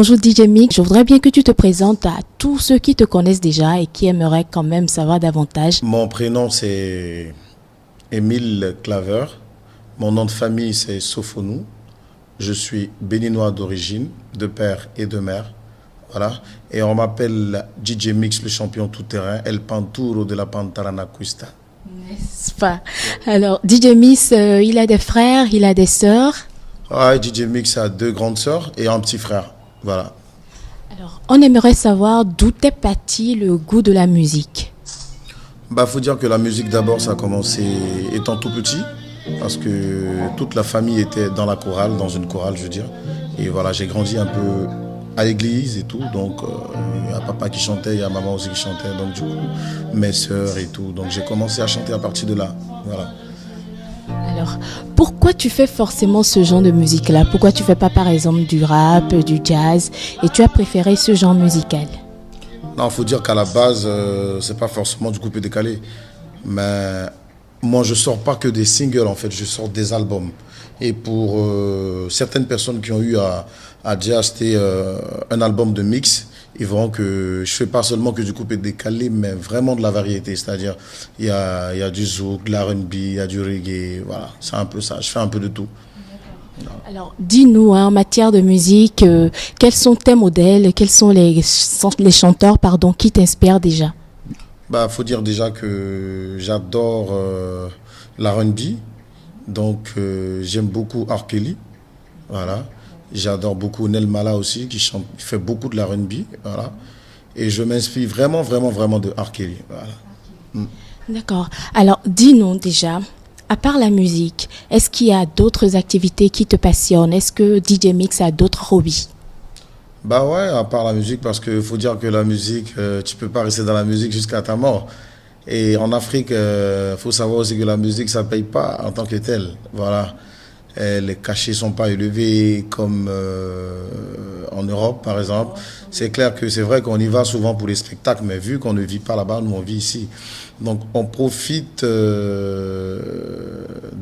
Bonjour DJ Mix, je voudrais bien que tu te présentes à tous ceux qui te connaissent déjà et qui aimeraient quand même savoir davantage. Mon prénom c'est Émile Claver. Mon nom de famille c'est Sofonou. Je suis béninois d'origine, de père et de mère. Voilà. Et on m'appelle DJ Mix, le champion tout-terrain, El Panturo de la Pantaranacuista. N'est-ce pas? Alors, DJ Mix, il a des frères, il a des sœurs. Ouais, DJ Mix a 2 grandes sœurs et un petit frère. Voilà. Alors, on aimerait savoir d'où est parti le goût de la musique. Faut dire que la musique d'abord ça a commencé étant tout petit parce que toute la famille était dans la chorale, dans une chorale je veux dire. Et voilà, j'ai grandi un peu à l'église et tout, donc il y a papa qui chantait, il y a maman aussi qui chantait, donc du coup mes sœurs et tout, donc j'ai commencé à chanter à partir de là. Voilà. Alors, pourquoi tu fais forcément ce genre de musique-là? Pourquoi tu fais pas par exemple du rap, du jazz et tu as préféré ce genre musical? Non, faut dire qu'à la base, c'est pas forcément du coupé décalé. Mais moi, je sors pas que des singles, en fait. Je sors des albums. Et pour certaines personnes qui ont eu à déjà acheter un album de mix, ils verront que je fais pas seulement que du coupé décalé, mais vraiment de la variété. C'est-à-dire, il y a du zouk, de l'R&B, il y a du reggae. Voilà, c'est un peu ça. Je fais un peu de tout. Alors, dis-nous, en matière de musique, quels sont tes modèles, quels sont les chanteurs qui t'inspirent déjà? Faut dire déjà que j'adore l'R&B. Donc, j'aime beaucoup R. Kelly. Voilà. J'adore beaucoup Nel Mala aussi, qui fait beaucoup de l'R&B. Voilà. Et je m'inspire vraiment, vraiment, vraiment de R. Kelly. Voilà. D'accord. Alors, dis-nous déjà, à part la musique, est-ce qu'il y a d'autres activités qui te passionnent? Est-ce que DJ Mix a d'autres hobbies? Ouais, à part la musique, parce qu'il faut dire que la musique, tu peux pas rester dans la musique jusqu'à ta mort. Et en Afrique, faut savoir aussi que la musique, ça paye pas en tant que telle. Voilà. Et les cachets sont pas élevés comme en Europe, par exemple. C'est clair que c'est vrai qu'on y va souvent pour les spectacles, mais vu qu'on ne vit pas là-bas, nous on vit ici. Donc on profite de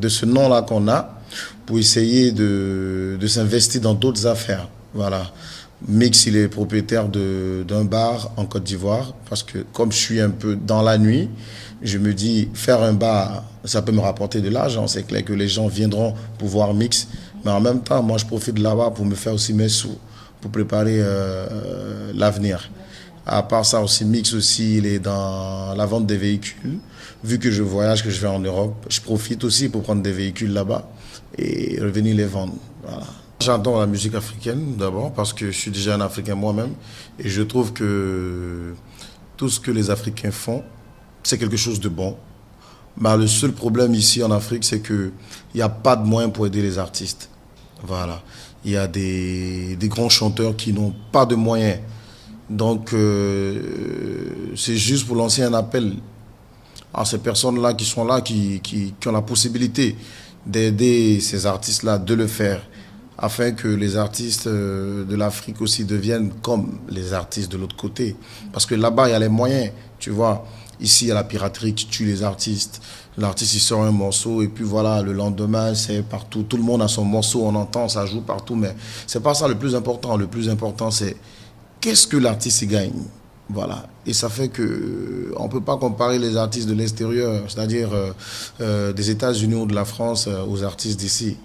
ce nom-là qu'on a pour essayer de s'investir dans d'autres affaires. Voilà. Mix, il est propriétaire d'un bar en Côte d'Ivoire parce que comme je suis un peu dans la nuit, je me dis faire un bar, ça peut me rapporter de l'argent. C'est clair que les gens viendront pour voir Mix, mais en même temps, moi je profite de là-bas pour me faire aussi mes sous, pour préparer l'avenir. À part ça aussi, Mix aussi, il est dans la vente des véhicules. Vu que je voyage, que je vais en Europe, je profite aussi pour prendre des véhicules là-bas et revenir les vendre. Voilà. J'adore la musique africaine d'abord parce que je suis déjà un Africain moi-même et je trouve que tout ce que les Africains font, c'est quelque chose de bon. Le seul problème ici en Afrique, c'est qu'il n'y a pas de moyens pour aider les artistes. Voilà. Il y a des grands chanteurs qui n'ont pas de moyens. Donc, c'est juste pour lancer un appel à ces personnes-là qui sont là, qui ont la possibilité d'aider ces artistes-là, de le faire, afin que les artistes de l'Afrique aussi deviennent comme les artistes de l'autre côté. Parce que là-bas, il y a les moyens, tu vois. Ici, il y a la piraterie qui tue les artistes. L'artiste, il sort un morceau et puis voilà, le lendemain, c'est partout. Tout le monde a son morceau, on entend, ça joue partout. Mais c'est pas ça le plus important. Le plus important, c'est qu'est-ce que l'artiste y gagne. Voilà. Et ça fait que on peut pas comparer les artistes de l'extérieur, c'est-à-dire des États-Unis ou de la France, aux artistes d'ici.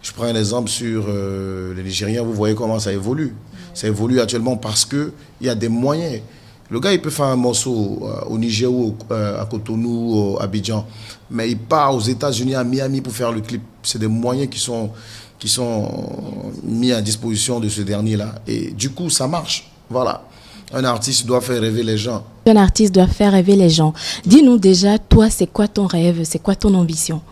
Je prends un exemple sur les Nigériens, vous voyez comment ça évolue. Ça évolue actuellement parce qu'il y a des moyens. Le gars, il peut faire un morceau au Niger ou à Cotonou, à Abidjan, mais il part aux États-Unis, à Miami pour faire le clip. C'est des moyens qui sont mis à disposition de ce dernier-là. Et du coup, ça marche. Voilà. Un artiste doit faire rêver les gens. Un artiste doit faire rêver les gens. Dis-nous déjà, toi, c'est quoi ton rêve? C'est quoi ton ambition?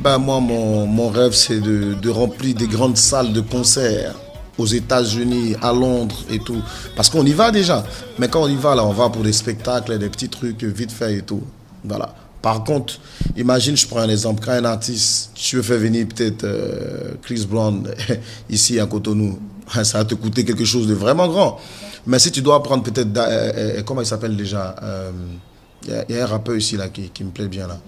Moi, mon rêve, c'est de remplir des grandes salles de concert aux États-Unis, à Londres et tout. Parce qu'on y va déjà. Mais quand on y va, là, on va pour des spectacles, des petits trucs vite fait et tout. Voilà. Par contre, imagine, je prends un exemple. Quand un artiste, tu veux faire venir peut-être Chris Brown ici à Cotonou, ça va te coûter quelque chose de vraiment grand. Mais si tu dois prendre peut-être, comment il s'appelle déjà, il y a un rappeur ici là, qui me plaît bien là,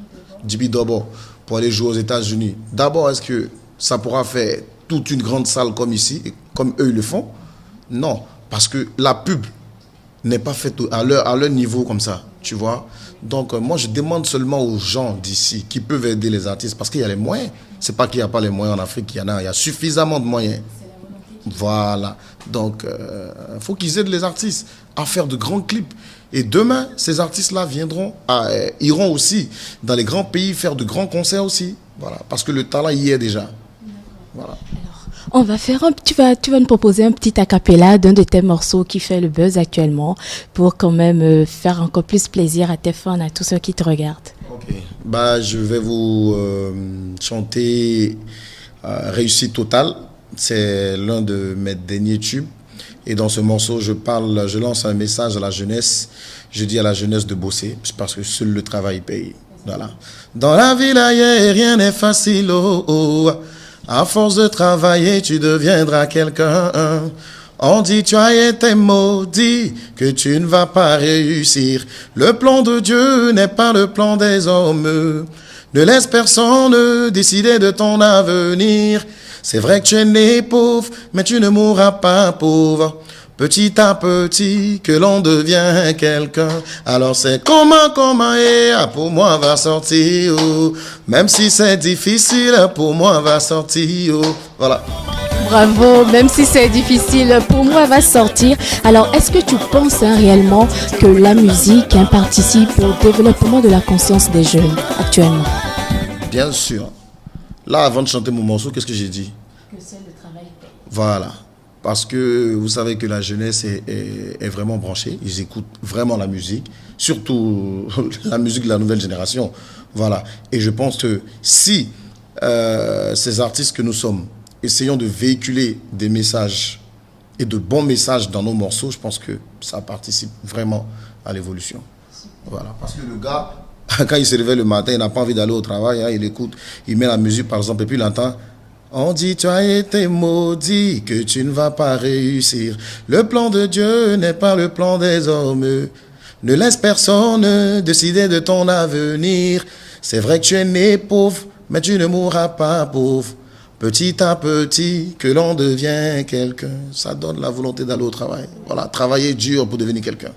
JB Dobo, pour aller jouer aux États-Unis. D'abord, est-ce que ça pourra faire toute une grande salle comme ici, comme eux ils le font? Non, parce que la pub n'est pas faite à leur niveau comme ça, tu vois. Donc, moi, je demande seulement aux gens d'ici qui peuvent aider les artistes parce qu'il y a les moyens. C'est pas qu'il n'y a pas les moyens en Afrique, il y a suffisamment de moyens. Voilà. Donc, faut qu'ils aident les artistes à faire de grands clips. Et demain, ces artistes-là iront aussi dans les grands pays faire de grands concerts aussi. Voilà. Parce que le talent y est déjà. Voilà. On va faire tu vas nous proposer un petit acapella d'un de tes morceaux qui fait le buzz actuellement pour quand même faire encore plus plaisir à tes fans, à tous ceux qui te regardent. Ok. Je vais vous chanter Réussite totale. C'est l'un de mes derniers tubes. Et dans ce morceau, je lance un message à la jeunesse. Je dis à la jeunesse de bosser parce que seul le travail paye. Voilà. Dans la vie, là, rien n'est facile. Oh, oh. À force de travailler, tu deviendras quelqu'un. On dit tu as été maudit, que tu ne vas pas réussir. Le plan de Dieu n'est pas le plan des hommes. Ne laisse personne décider de ton avenir. C'est vrai que tu es né pauvre, mais tu ne mourras pas pauvre. Petit à petit, que l'on devient quelqu'un. Alors c'est comment, et pour moi va sortir. Oh. Même si c'est difficile, pour moi va sortir. Oh. Voilà. Bravo, même si c'est difficile, pour moi va sortir. Alors, est-ce que tu penses réellement que la musique participe au développement de la conscience des jeunes actuellement? Bien sûr. Là, avant de chanter mon morceau, qu'est-ce que j'ai dit? Que seul le travail paye. Voilà. Parce que vous savez que la jeunesse est vraiment branchée. Ils écoutent vraiment la musique, surtout la musique de la nouvelle génération. Voilà. Et je pense que si ces artistes que nous sommes essayons de véhiculer des messages et de bons messages dans nos morceaux, je pense que ça participe vraiment à l'évolution. Voilà. Parce que le gars, quand il se réveille le matin, il n'a pas envie d'aller au travail, hein, il écoute, il met la musique par exemple, et puis il entend « On dit tu as été maudit, que tu ne vas pas réussir. Le plan de Dieu n'est pas le plan des hommes. Ne laisse personne décider de ton avenir. C'est vrai que tu es né pauvre, mais tu ne mourras pas pauvre. Petit à petit, que l'on devient quelqu'un. » Ça donne la volonté d'aller au travail. Voilà, travailler dur pour devenir quelqu'un.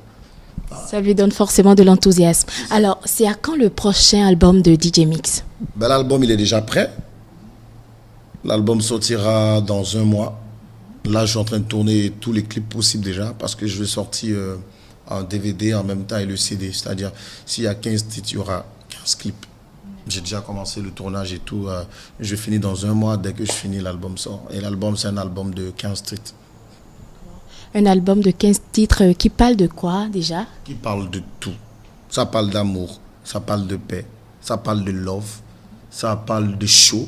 Ça lui donne forcément de l'enthousiasme. Alors, c'est à quand le prochain album de DJ Mix? L'album, il est déjà prêt. L'album sortira dans un mois. Là, je suis en train de tourner tous les clips possibles déjà parce que je vais sortir en DVD en même temps et le CD. C'est-à-dire, s'il y a 15 titres, il y aura 15 clips. J'ai déjà commencé le tournage et tout. Je finis dans un mois. Dès que je finis, l'album sort. Et l'album, c'est un album de 15 titres. Un album de 15 titres qui parle de quoi déjà? Qui parle de tout. Ça parle d'amour, ça parle de paix, ça parle de love, ça parle de show.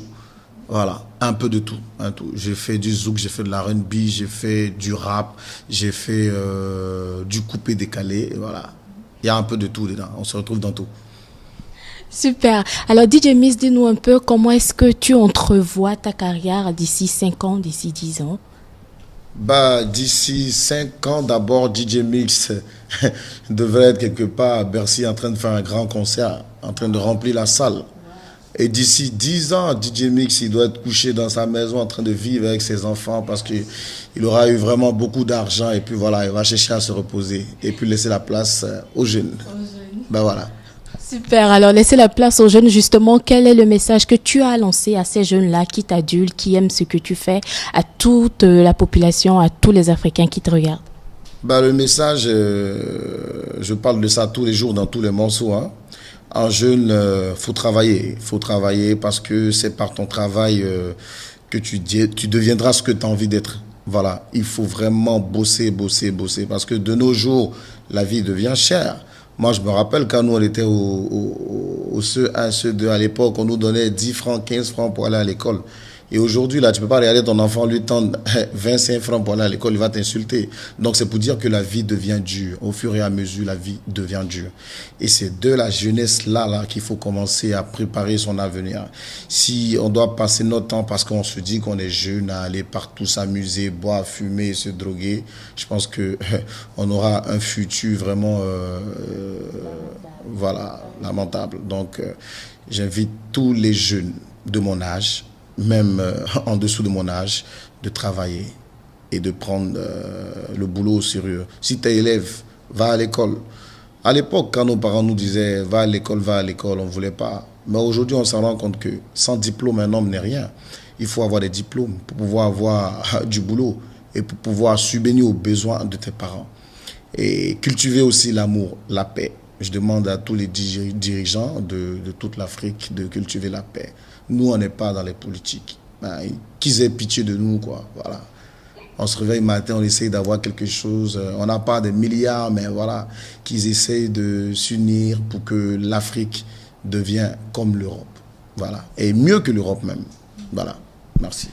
Voilà, un peu de tout. J'ai fait du zouk, j'ai fait de la R&B, j'ai fait du rap, j'ai fait du coupé décalé. Voilà, il y a un peu de tout dedans. On se retrouve dans tout. Super. Alors DJ Mix, dis-nous un peu comment est-ce que tu entrevois ta carrière d'ici 5 ans, d'ici 10 ans? D'ici 5 ans, d'abord, DJ Mix devrait être quelque part à Bercy en train de faire un grand concert, en train de remplir la salle. Et d'ici 10 ans, DJ Mix, il doit être couché dans sa maison en train de vivre avec ses enfants parce qu'il aura eu vraiment beaucoup d'argent et puis voilà, il va chercher à se reposer et puis laisser la place aux jeunes. Voilà. Super, alors laissez la place aux jeunes justement. Quel est le message que tu as lancé à ces jeunes-là qui t'adulent, qui aiment ce que tu fais, à toute la population, à tous les Africains qui te regardent? Le message, je parle de ça tous les jours dans tous les morceaux. Hein. En jeune, faut travailler parce que c'est par ton travail que tu deviendras ce que tu as envie d'être. Voilà, il faut vraiment bosser parce que de nos jours, la vie devient chère. Moi, je me rappelle quand nous, on était au CE1, CE2 à l'époque, on nous donnait 10 francs, 15 francs pour aller à l'école. Et aujourd'hui, là, tu ne peux pas regarder ton enfant lui tendre 25 francs pour aller à l'école, il va t'insulter. Donc, c'est pour dire que la vie devient dure. Au fur et à mesure, la vie devient dure. Et c'est de la jeunesse là qu'il faut commencer à préparer son avenir. Si on doit passer notre temps parce qu'on se dit qu'on est jeune à aller partout s'amuser, boire, fumer, se droguer, je pense que on aura un futur vraiment lamentable. Donc, j'invite tous les jeunes de mon âge, même en dessous de mon âge, de travailler et de prendre le boulot au sérieux. Si tu es élève, va à l'école. À l'époque, quand nos parents nous disaient va à l'école, on ne voulait pas. Mais aujourd'hui, on s'en rend compte que sans diplôme, un homme n'est rien. Il faut avoir des diplômes pour pouvoir avoir du boulot et pour pouvoir subvenir aux besoins de tes parents. Et cultiver aussi l'amour, la paix. Je demande à tous les dirigeants de toute l'Afrique de cultiver la paix. Nous, on n'est pas dans les politiques. Qu'ils aient pitié de nous, quoi. Voilà. On se réveille le matin, on essaye d'avoir quelque chose. On n'a pas des milliards, mais voilà, qu'ils essayent de s'unir pour que l'Afrique devienne comme l'Europe. Voilà. Et mieux que l'Europe même. Voilà. Merci.